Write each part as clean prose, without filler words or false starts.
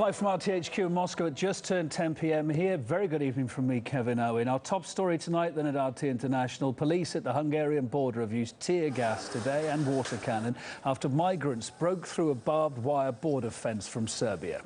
Live from RTHQ in Moscow, it just turned 10 p.m. here. Very good evening from me, Kevin Owen. Our top story tonight then at RT International. Police at the Hungarian border have used tear gas today and water cannon after migrants broke through a barbed wire border fence from Serbia.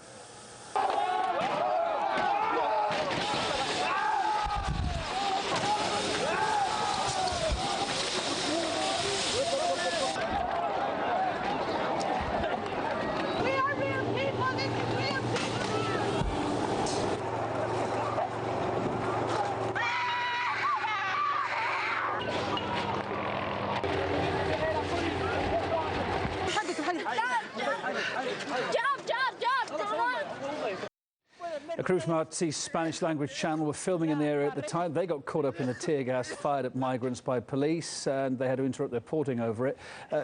A crew from RT's Spanish-language channel were filming in the area at the time. They got caught up in the tear gas fired at migrants by police, and they had to interrupt their reporting over it.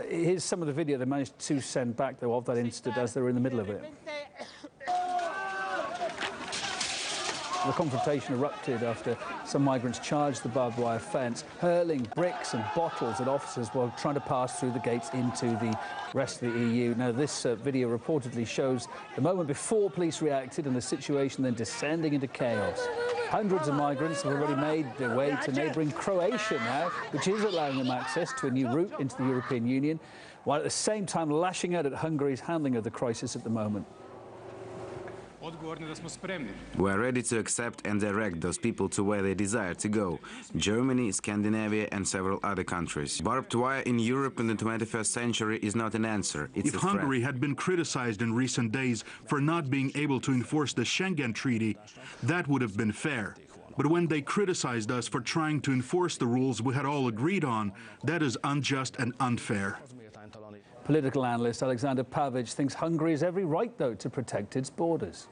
Here's some of the video they managed to send back, though, of that incident as they were in the middle of it. The confrontation erupted after some migrants charged the barbed wire fence, hurling bricks and bottles at officers while trying to pass through the gates into the rest of the EU. Now, this video reportedly shows the moment before police reacted and the situation then descending into chaos. Hundreds of migrants have already made their way to neighbouring Croatia now, which is allowing them access to a new route into the European Union, while at the same time lashing out at Hungary's handling of the crisis at the moment. We are ready to accept and direct those people to where they desire to go. Germany, Scandinavia and several other countries. Barbed wire in Europe in the 21st century is not an answer, it's a threat. If Hungary had been criticized in recent days for not being able to enforce the Schengen Treaty, that would have been fair. But when they criticized us for trying to enforce the rules we had all agreed on, that is unjust and unfair. Political analyst Alexander Pavic thinks Hungary has every right, though, to protect its borders.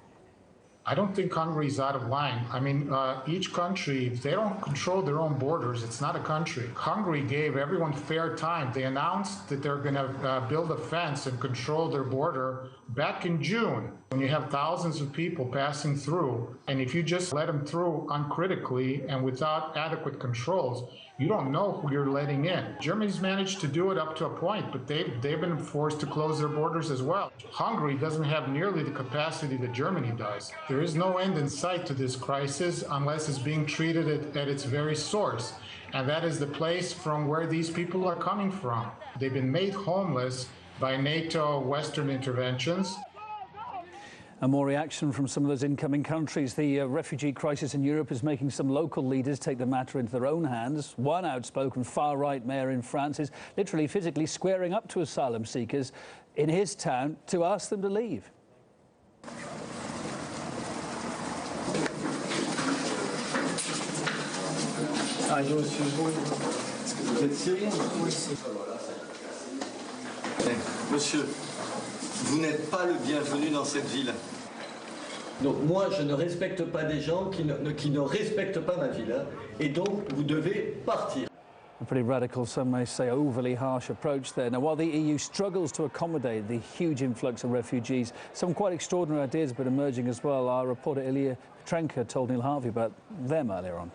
I don't think Hungary is out of line. I mean, each country, if they don't control their own borders, it's not a country. Hungary gave everyone fair time. They announced that they're going to build a fence and control their border back in June. When you have thousands of people passing through, and if you just let them through uncritically and without adequate controls, you don't know who you're letting in. Germany's managed to do it up to a point, but they've been forced to close their borders as well. Hungary doesn't have nearly the capacity that Germany does. There is no end in sight to this crisis unless it's being treated at its very source. And that is the place from where these people are coming from. They've been made homeless by NATO Western interventions. And more reaction from some of those incoming countries. The refugee crisis in Europe is making some local leaders take the matter into their own hands. One outspoken far-right mayor in France is literally physically squaring up to asylum seekers in his town to ask them to leave. Monsieur, vous n'êtes pas le bienvenu dans cette ville. Donc moi, je ne respecte pas des gens qui ne respectent pas ma ville. Hein, et donc, vous devez partir. A pretty radical, some may say overly harsh approach there. Now, while the EU struggles to accommodate the huge influx of refugees, some quite extraordinary ideas have been emerging as well. Our reporter Ilya Petrenko told Neil Harvey about them earlier on.